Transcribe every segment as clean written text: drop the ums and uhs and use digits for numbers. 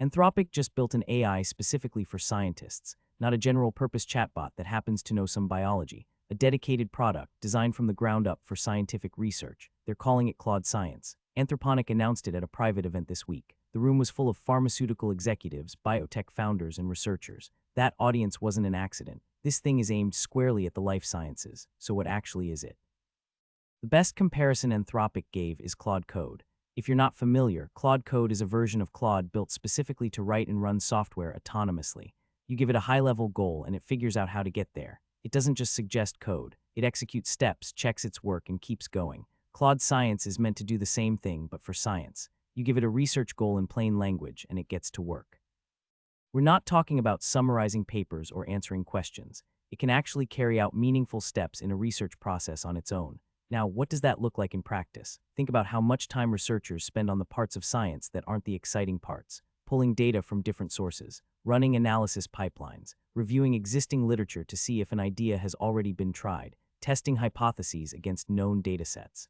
Anthropic just built an AI specifically for scientists, not a general-purpose chatbot that happens to know some biology, a dedicated product designed from the ground up for scientific research. They're calling it Claude Science. Anthropic announced it at a private event this week. The room was full of pharmaceutical executives, biotech founders, and researchers. That audience wasn't an accident. This thing is aimed squarely at the life sciences, so what actually is it? The best comparison Anthropic gave is Claude Code. If you're not familiar, Claude Code is a version of Claude built specifically to write and run software autonomously. You give it a high-level goal and it figures out how to get there. It doesn't just suggest code. It executes steps, checks its work, and keeps going. Claude Science is meant to do the same thing, but for science. You give it a research goal in plain language and it gets to work. We're not talking about summarizing papers or answering questions. It can actually carry out meaningful steps in a research process on its own. Now, what does that look like in practice? Think about how much time researchers spend on the parts of science that aren't the exciting parts, pulling data from different sources, running analysis pipelines, reviewing existing literature to see if an idea has already been tried, testing hypotheses against known datasets.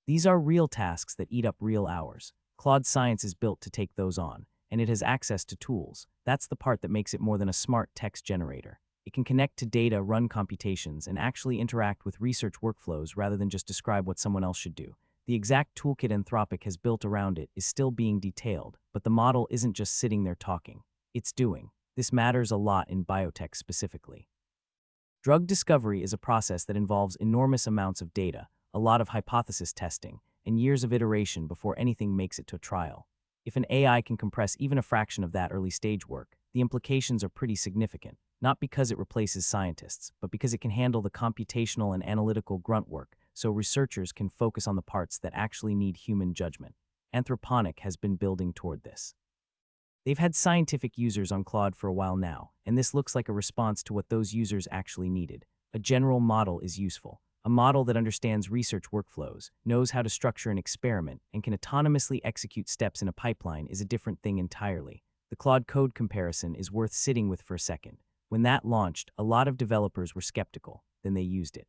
These are real tasks that eat up real hours. Claude Science is built to take those on, and it has access to tools. That's the part that makes it more than a smart text generator. It can connect to data, run computations, and actually interact with research workflows rather than just describe what someone else should do. The exact toolkit Anthropic has built around it is still being detailed, but the model isn't just sitting there talking. It's doing. This matters a lot in biotech specifically. Drug discovery is a process that involves enormous amounts of data, a lot of hypothesis testing, and years of iteration before anything makes it to a trial. If an AI can compress even a fraction of that early-stage work, the implications are pretty significant, not because it replaces scientists, but because it can handle the computational and analytical grunt work, so researchers can focus on the parts that actually need human judgment. Anthropic has been building toward this. They've had scientific users on Claude for a while now, and this looks like a response to what those users actually needed. A general model is useful. A model that understands research workflows, knows how to structure an experiment, and can autonomously execute steps in a pipeline is a different thing entirely. The Claude Code comparison is worth sitting with for a second. When that launched, a lot of developers were skeptical. Then they used it.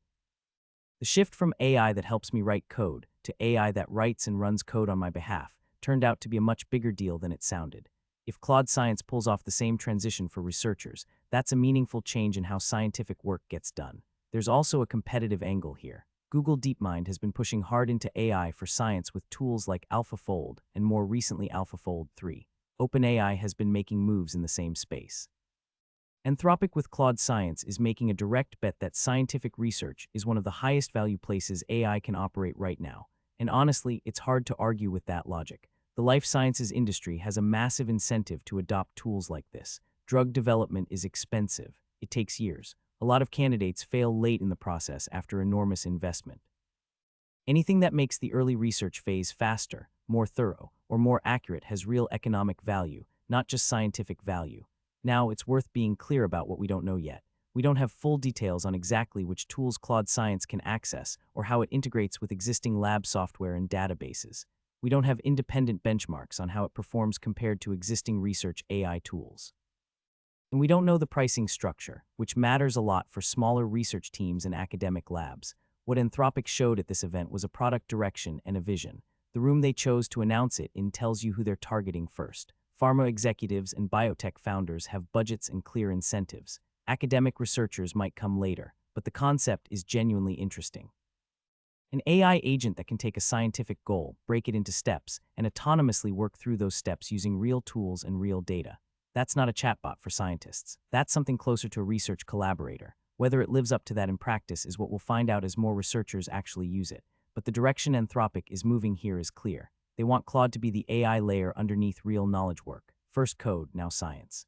The shift from AI that helps me write code to AI that writes and runs code on my behalf turned out to be a much bigger deal than it sounded. If Claude Science pulls off the same transition for researchers, that's a meaningful change in how scientific work gets done. There's also a competitive angle here. Google DeepMind has been pushing hard into AI for science with tools like AlphaFold and more recently AlphaFold 3. OpenAI has been making moves in the same space. Anthropic with Claude Science is making a direct bet that scientific research is one of the highest value places AI can operate right now. And honestly, it's hard to argue with that logic. The life sciences industry has a massive incentive to adopt tools like this. Drug development is expensive. It takes years. A lot of candidates fail late in the process after enormous investment. Anything that makes the early research phase faster, more thorough, or more accurate has real economic value, not just scientific value. Now, it's worth being clear about what we don't know yet. We don't have full details on exactly which tools Claude Science can access or how it integrates with existing lab software and databases. We don't have independent benchmarks on how it performs compared to existing research AI tools. And we don't know the pricing structure, which matters a lot for smaller research teams and academic labs. What Anthropic showed at this event was a product direction and a vision. The room they chose to announce it in tells you who they're targeting first. Pharma executives and biotech founders have budgets and clear incentives. Academic researchers might come later, but the concept is genuinely interesting. An AI agent that can take a scientific goal, break it into steps, and autonomously work through those steps using real tools and real data. That's not a chatbot for scientists. That's something closer to a research collaborator. Whether it lives up to that in practice is what we'll find out as more researchers actually use it. But the direction Anthropic is moving here is clear. They want Claude to be the AI layer underneath real knowledge work. First code, now science.